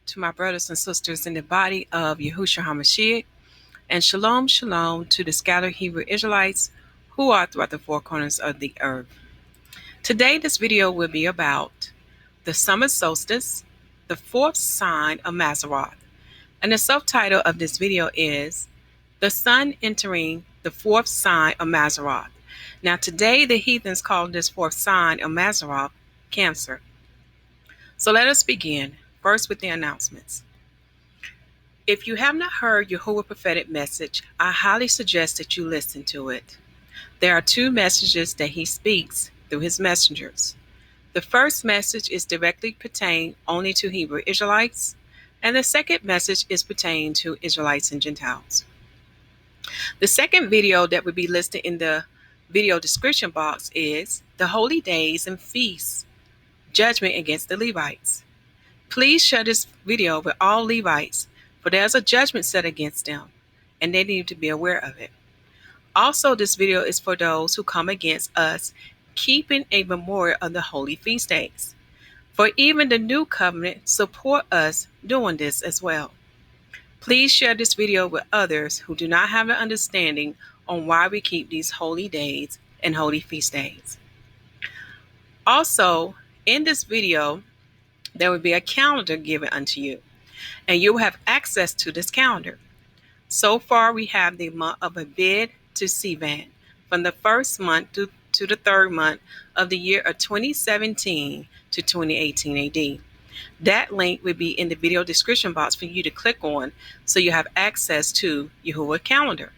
to my brothers and sisters in the body of Yahuwshua HaMashiyach, and Shalom, Shalom to the scattered Hebrew Israelites who are throughout the four corners of the earth. Today, this video will be about the summer solstice, the fourth sign of Mazzaroth. And the subtitle of this video is The Sun Entering the Fourth Sign of Mazzaroth. Now, today, the heathens call this fourth sign of Mazzaroth Cancer. So let us begin, first with the announcements. If you have not heard Yahuwah prophetic message, I highly suggest that you listen to it. There are two messages that he speaks through his messengers. The first message is directly pertained only to Hebrew Israelites, and the second message is pertained to Israelites and Gentiles. The second video that will be listed in the video description box is the Holy Days and Feasts, Judgment against the Levites. Please share this video with all Levites, for there's a judgment set against them, and they need to be aware of it. Also, this video is for those who come against us keeping a memorial of the holy feast days. For even the new covenant support us doing this as well. Please share this video with others who do not have an understanding on why we keep these holy days and holy feast days. Also, in this video, there will be a calendar given unto you, and you will have access to this calendar. So far, we have the month of Abib to Sivan, from the first month to the third month of the year of 2017 to 2018 AD. That link will be in the video description box for you to click on, so you have access to Yahuwah calendar.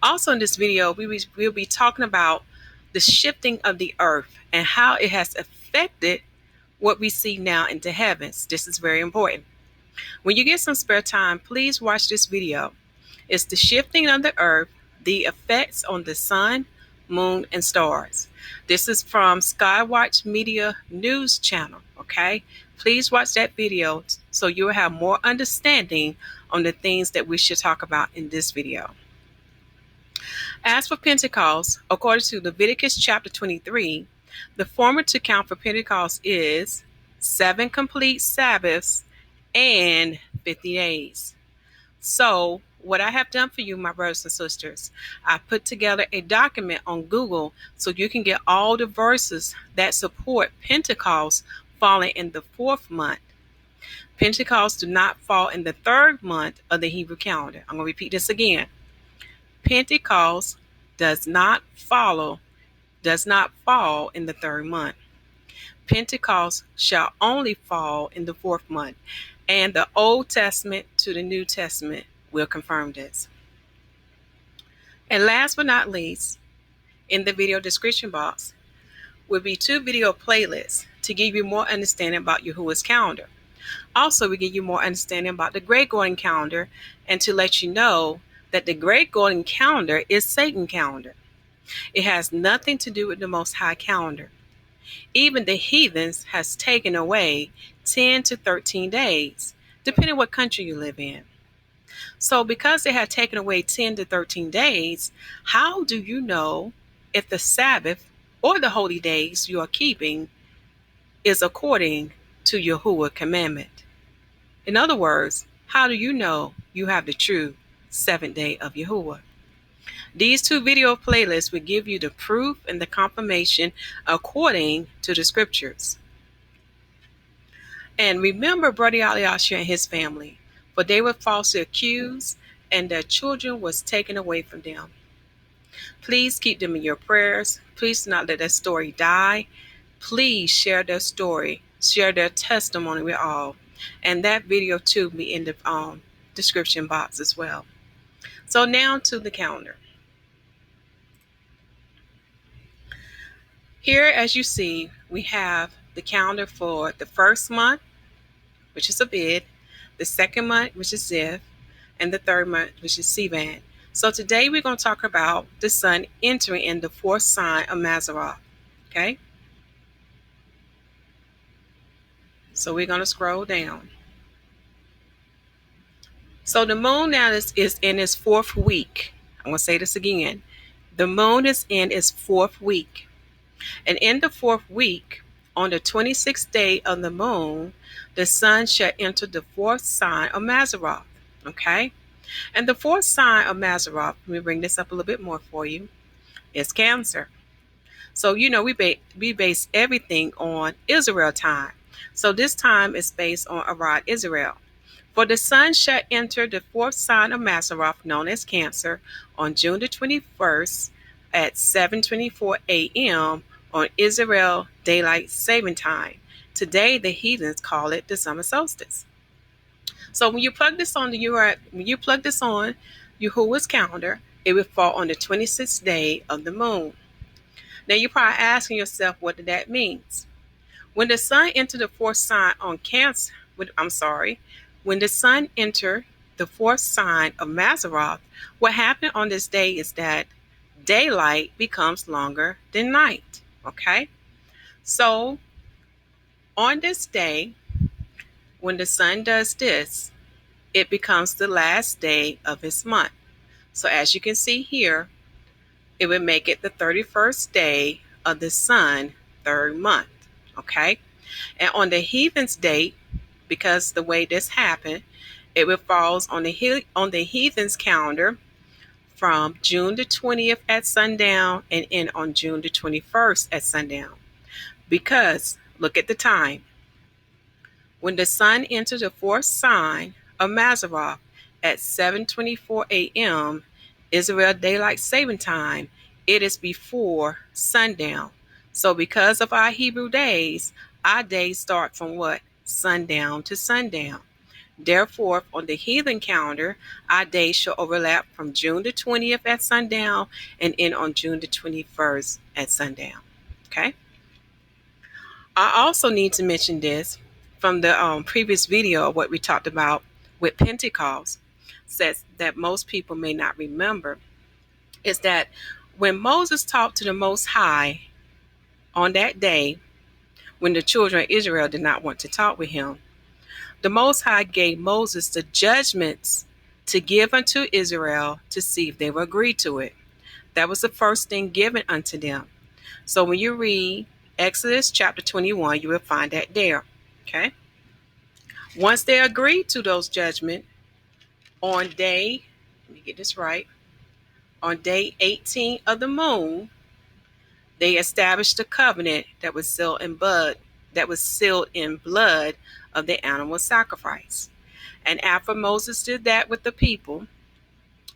Also in this video, we'll be talking about the shifting of the earth and how it has affected what we see now in the heavens. This is very important. When you get some spare time, please watch this video. It's the shifting of the earth, the effects on the sun, moon, and stars. This is from Skywatch Media News Channel, okay? Please watch that video so you'll have more understanding on the things that we should talk about in this video. As for Pentecost, according to Leviticus chapter 23, the formula to count for Pentecost is 7 complete Sabbaths and 50 days. So, what I have done for you, my brothers and sisters, I put together a document on Google so you can get all the verses that support Pentecost falling in the fourth month. Pentecost do not fall in the third month of the Hebrew calendar. I'm going to repeat this again. Pentecost does not fall in the third month. Pentecost shall only fall in the fourth month, and the Old Testament to the New Testament will confirm this. And last but not least, in the video description box will be 2 video playlists to give you more understanding about Yahuwah's calendar. Also, we give you more understanding about the Gregorian calendar, and to let you know that the Gregorian calendar is Satan's calendar. It has nothing to do with the Most High calendar. Even the heathens has taken away 10 to 13 days, depending what country you live in. So because they have taken away 10 to 13 days, how do you know if the Sabbath or the holy days you are keeping is according to Yahuwah commandment? In other words, how do you know you have the true 7th day of Yahuwah? These 2 video playlists will give you the proof and the confirmation according to the scriptures. And remember Brother Alayasha and his family, for they were falsely accused and their children was taken away from them. Please keep them in your prayers. Please do not let their story die. Please share their story, share their testimony with all. And that video too will be in the description box as well. So now to the calendar. Here, as you see, we have the calendar for the first month, which is Abib, the second month, which is Ziv, and the third month, which is Sivan. So today we're going to talk about the sun entering in the fourth sign of Mazzaroth. Okay? So we're going to scroll down. So the moon now is in its fourth week. I'm going to say this again. The moon is in its fourth week. And in the fourth week, On the 26th day of the moon, the sun shall enter the fourth sign of Mazzaroth. Okay? And the fourth sign of Mazzaroth, let me bring this up a little bit more for you, is Cancer. So, we base everything on Israel time. So this time is based on Arad Israel. For the sun shall enter the fourth sign of Mazzaroth, known as Cancer, on June the 21st at 7:24 a.m. on Israel Daylight Saving Time. Today, the heathens call it the summer solstice. So when you plug this on Yahuwah's calendar, it will fall on the 26th day of the moon. Now you're probably asking yourself, what did that mean? When the sun entered the fourth sign on Cancer, when the sun entered the fourth sign of Mazzaroth, what happened on this day is that daylight becomes longer than night. Okay? So on this day, when the sun does this, it becomes the last day of its month. So as you can see here, it would make it the 31st day of the sun, third month. Okay? And on the heathen's date, because the way this happened, it will falls on the heathen's calendar from June the 20th at sundown and end on June the 21st at sundown. Because look at the time. When the sun enters the fourth sign of Mazzaroth at 7:24 a.m. Israel Daylight Saving Time, it is before sundown. So because of our Hebrew days, our days start from what? Sundown to sundown. Therefore, on the heathen calendar, our days shall overlap from June the 20th at sundown and end on June the 21st at sundown. Okay? I also need to mention this from the previous video of what we talked about with Pentecost, says that most people may not remember, is that when Moses talked to the Most High on that day, when the children of Israel did not want to talk with him, the Most High gave Moses the judgments to give unto Israel to see if they will agree to it. That was the first thing given unto them. So when you read Exodus chapter 21, you will find that there. Okay? Once they agreed to those judgments, on day, let me get this right, on day 18 of the moon, they established the covenant that was sealed in blood, of the animal sacrifice. And after Moses did that with the people,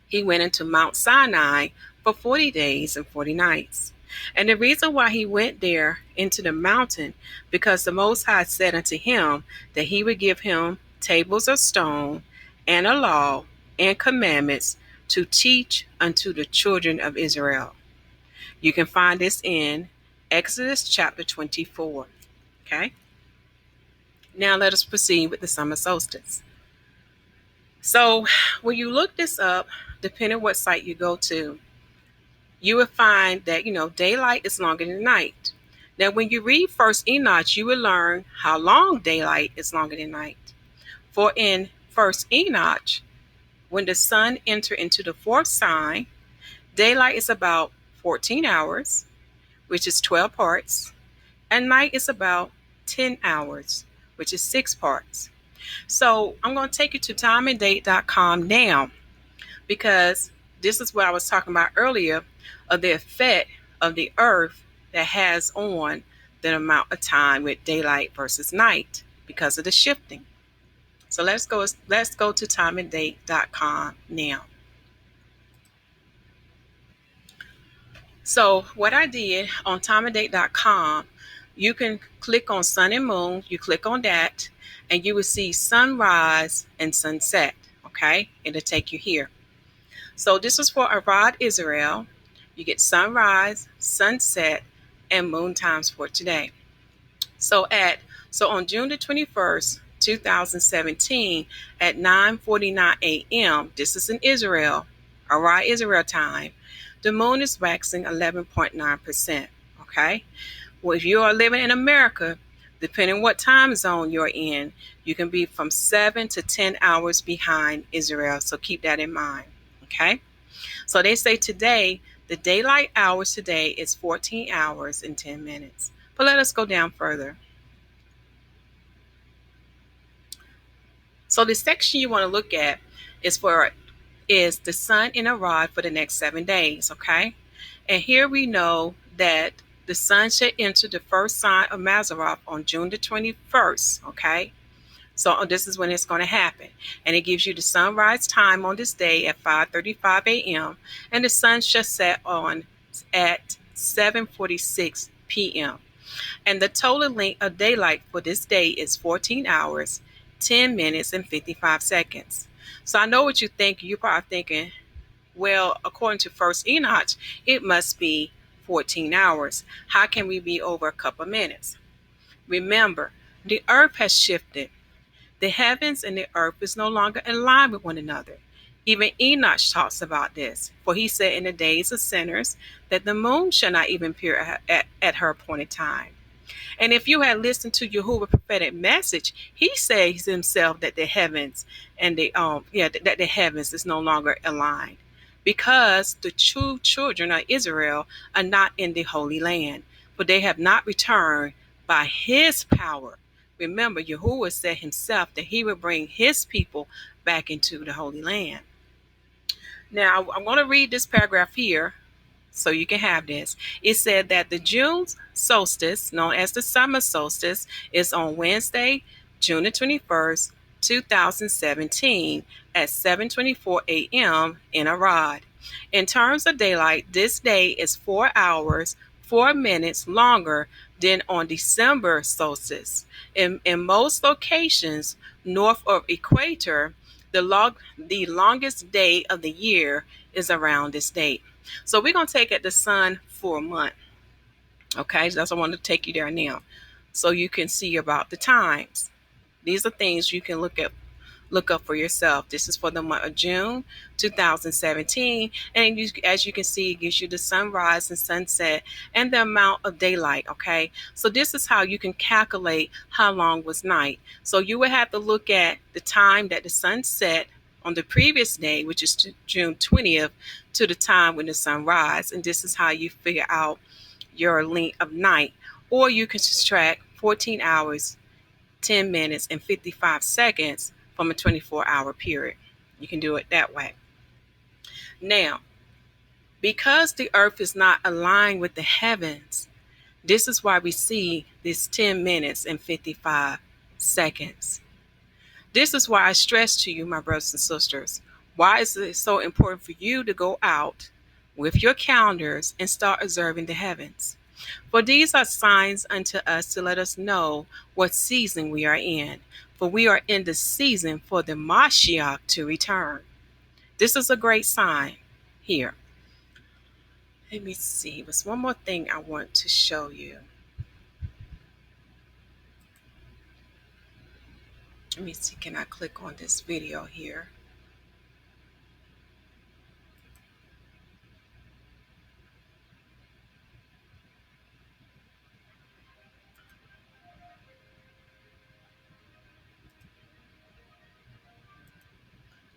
he went into Mount Sinai for 40 days and 40 nights. And the reason why he went there into the mountain, because the Most High said unto him that he would give him tables of stone and a law and commandments to teach unto the children of Israel. You can find this in Exodus chapter 24. Okay? Now let us proceed with the summer solstice. So when you look this up, depending on what site you go to, you will find that, daylight is longer than night. Now, when you read First Enoch, you will learn how long daylight is longer than night. For in First Enoch, when the sun enters into the fourth sign, daylight is about 14 hours, which is 12 parts, and night is about 10 hours, which is 6 parts. So I'm going to take you to timeanddate.com now, because this is what I was talking about earlier of the effect of the earth that has on the amount of time with daylight versus night because of the shifting. So let's go to timeanddate.com now. So what I did on timeanddate.com, you can click on sun and moon, you click on that, and you will see sunrise and sunset. Okay, it'll take you here. So this is for Arad Israel. You get sunrise, sunset, and moon times for today. So on June the 21st, 2017 at 9:49 a.m., this is in Israel, Arad Israel time, the moon is waxing 11.9%. Okay? Well, if you are living in America, depending on what time zone you're in, you can be from 7 to 10 hours behind Israel. So keep that in mind. Okay? So they say today, the daylight hours today is 14 hours and 10 minutes. But let us go down further. So the section you want to look at is the sun in a rod for the next 7 days, okay? And here we know that the sun should enter the first sign of Mazzaroth on June the 21st, okay? So this is when it's going to happen. And it gives you the sunrise time on this day at 5:35 a.m. and the sun shall set on at 7:46 p.m. And the total length of daylight for this day is 14 hours, 10 minutes, and 55 seconds. So I know what you think. You're probably thinking, well, according to First Enoch, it must be 14 hours. How can we be over a couple minutes? Remember, the earth has shifted. The heavens and the earth is no longer in line with one another. Even Enoch talks about this, for he said in the days of sinners that the moon shall not even appear at her appointed time. And if you had listened to Yahuwah's prophetic message, he says himself that the heavens and that the heavens is no longer aligned, because the true children of Israel are not in the Holy Land, for they have not returned by his power. Remember, Yahuwah said himself that he would bring his people back into the Holy Land. Now, I'm going to read this paragraph here so you can have this. It said that the June solstice, known as the summer solstice, is on Wednesday, June the 21st, 2017 at 7:24 a.m. in Arad. In terms of daylight, this day is 4 hours, 4 minutes longer than on December solstice. In most locations north of equator, the longest day of the year is around this date. So we're going to take at the sun for a month. Okay, so that's what I want to take you there now. So you can see about the times. These are things you can look up for yourself. This is for the month of June 2017. And as you can see, it gives you the sunrise and sunset and the amount of daylight. Okay, so this is how you can calculate how long was night. So you would have to look at the time that the sun set on the previous day, which is June 20th, to the time when the sun rises. And this is how you figure out your length of night. Or you can subtract 14 hours, 10 minutes, and 55 seconds from a 24-hour period. You can do it that way. Now, because the earth is not aligned with the heavens, this is why we see this 10 minutes and 55 seconds. This is why I stress to you, my brothers and sisters, why is it so important for you to go out with your calendars and start observing the heavens? For these are signs unto us to let us know what season we are in. For we are in the season for the Mashiach to return. This is a great sign here. Let me see. There's one more thing I want to show you. Let me see. Can I click on this video here?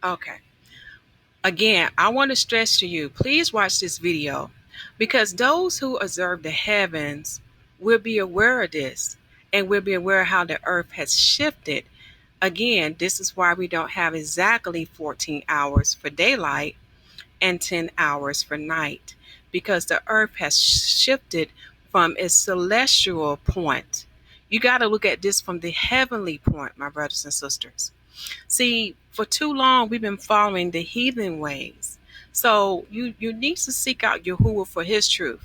Okay. Again, I want to stress to you, please watch this video, because those who observe the heavens will be aware of this and will be aware of how the earth has shifted. Again, this is why we don't have exactly 14 hours for daylight and 10 hours for night, because the earth has shifted from its celestial point. You got to look at this from the heavenly point, my brothers and sisters. See, for too long, we've been following the heathen ways. So you need to seek out Yahuwah for his truth.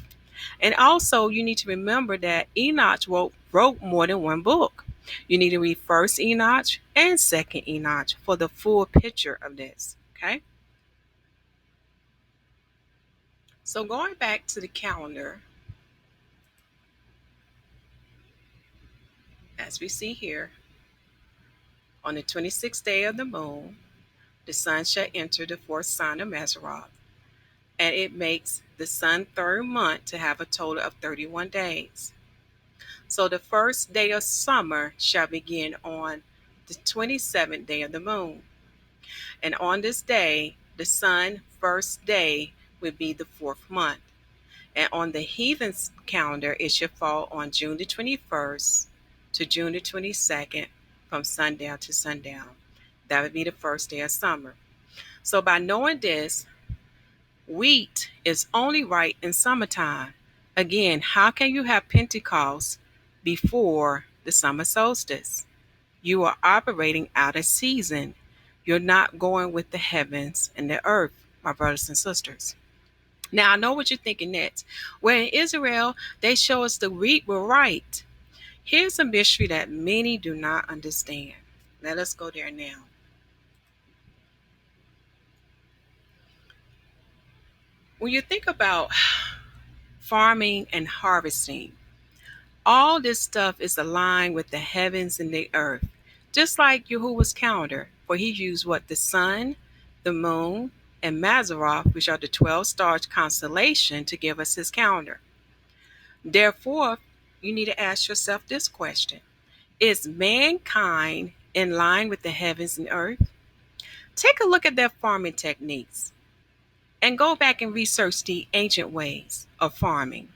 And also, you need to remember that Enoch wrote more than one book. You need to read First Enoch and Second Enoch for the full picture of this. Okay? So going back to the calendar, as we see here, on the 26th day of the moon, the sun shall enter the fourth sign of Mazzaroth, and it makes the sun third month to have a total of 31 days. So the first day of summer shall begin on the 27th day of the moon. And on this day, the sun first day will be the fourth month. And on the heathen's calendar, it should fall on June the 21st to June the 22nd from sundown to sundown. That would be the first day of summer. So by knowing this, wheat is only right in summertime. Again, how can you have Pentecost before the summer solstice? You are operating out of season. You're not going with the heavens and the earth, my brothers and sisters. Now, I know what you're thinking next. Well, in Israel, they show us the wheat were right. Here's a mystery that many do not understand. Let us go there now. When you think about farming and harvesting, all this stuff is aligned with the heavens and the earth, just like Yahuwah's calendar, for he used what? The sun, the moon, and Mazzaroth, which are the 12 stars constellation, to give us his calendar. Therefore, you need to ask yourself this question: is mankind in line with the heavens and earth? Take a look at their farming techniques and go back and research the ancient ways of farming.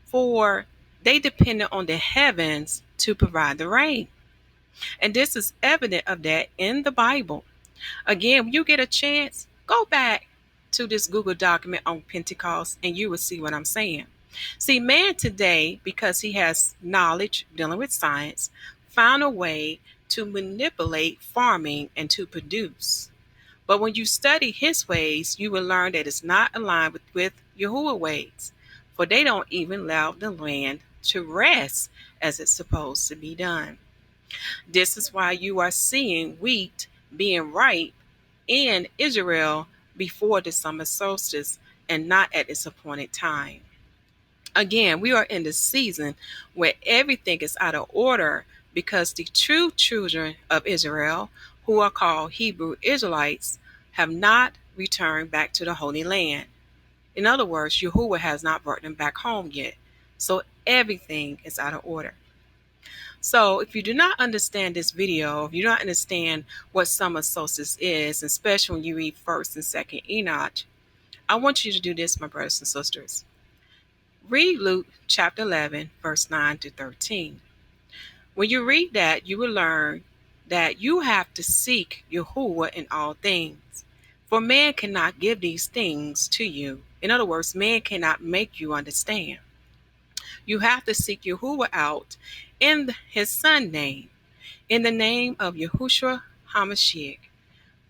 For they depended on the heavens to provide the rain. And this is evident of that in the Bible. Again, when you get a chance, go back to this Google document on Pentecost and you will see what I'm saying. See, man today, because he has knowledge dealing with science, found a way to manipulate farming and to produce. But when you study his ways, you will learn that it's not aligned with Yahuwah ways, for they don't even allow the land to rest as it's supposed to be done. This is why you are seeing wheat being ripe in Israel before the summer solstice and not at its appointed time. Again, we are in the season where everything is out of order because the true children of Israel, who are called Hebrew Israelites, have not returned back to the Holy Land. In other words, Yahuwah has not brought them back home yet. So everything is out of order. So if you do not understand this video, if you don't understand what summer solstice is, especially when you read 1st and 2nd Enoch, I want you to do this, my brothers and sisters. Read Luke chapter 11, verse 9 to 13. When you read that, you will learn that you have to seek Yahuwah in all things. For man cannot give these things to you. In other words, man cannot make you understand. You have to seek Yahuwah out in his son name, in the name of Yahuwshua HaMashiyach.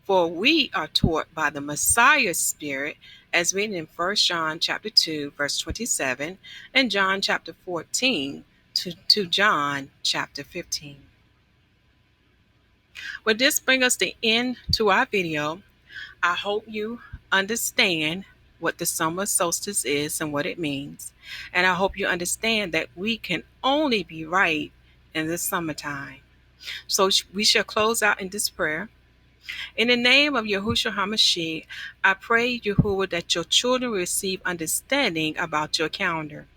For we are taught by the Messiah's Spirit, as written in 1 John chapter 2, verse 27, and John chapter 14 to John chapter 15. Well, this brings us the end to our video. I hope you understand what the summer solstice is and what it means. And I hope you understand that we can only be right in the summertime. So we shall close out in this prayer. In the name of Yahuwshua HaMashiyach, I pray, Yahuwah, that your children will receive understanding about your calendar,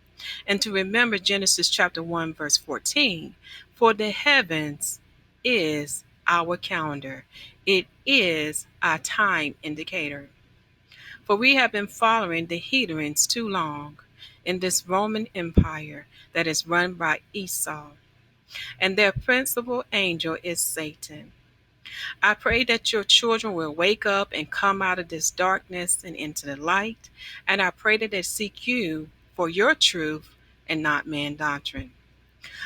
and to remember Genesis chapter 1, verse 14. For the heavens is our calendar. It is our time indicator. For we have been following the heathens too long in this Roman Empire that is run by Esau, and their principal angel is Satan. I pray that your children will wake up and come out of this darkness and into the light. And I pray that they seek you for your truth and not man doctrine.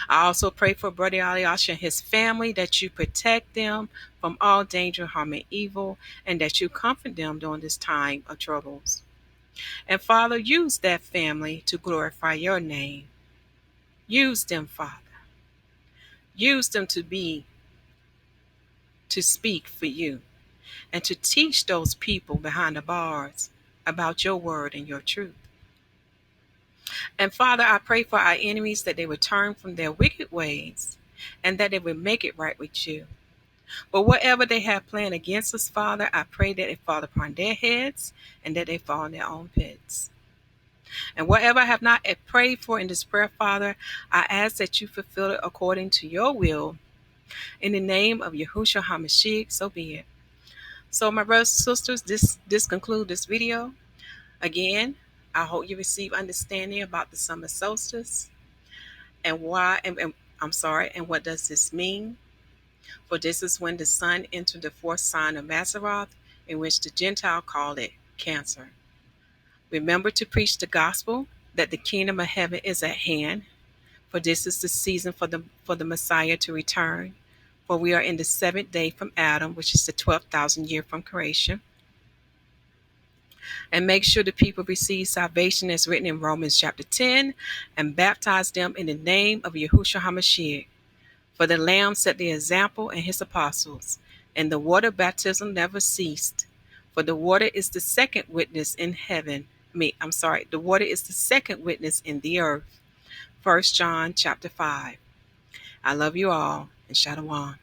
I also pray for Brother Alayasha and his family, that you protect them from all danger, harm, and evil, and that you comfort them during this time of troubles. And Father, use that family to glorify your name. Use them, Father. Use them to speak for you, and to teach those people behind the bars about your word and your truth. And Father, I pray for our enemies that they would turn from their wicked ways and that they would make it right with you. But whatever they have planned against us, Father, I pray that it fall upon their heads and that they fall in their own pits. And whatever I have not prayed for in this prayer, Father, I ask that you fulfill it according to your will. In the name of Yahuwshua HaMashiyach, so be it. So my brothers and sisters, this concludes this video. Again, I hope you receive understanding about the summer solstice and why. And what does this mean? For this is when the sun entered the fourth sign of Mazzaroth, in which the Gentile called it Cancer. Remember to preach the gospel that the kingdom of heaven is at hand, for this is the season for the Messiah to return. For we are in the seventh day from Adam, which is the 12,000 year from creation. And make sure the people receive salvation as written in Romans chapter 10, and baptize them in the name of Yahuwshua HaMashiyach. For the Lamb set the example and his apostles, and the water baptism never ceased. For the water is the second witness in heaven. The water is the second witness in the earth. 1 John chapter 5. I love you all, and Shalom.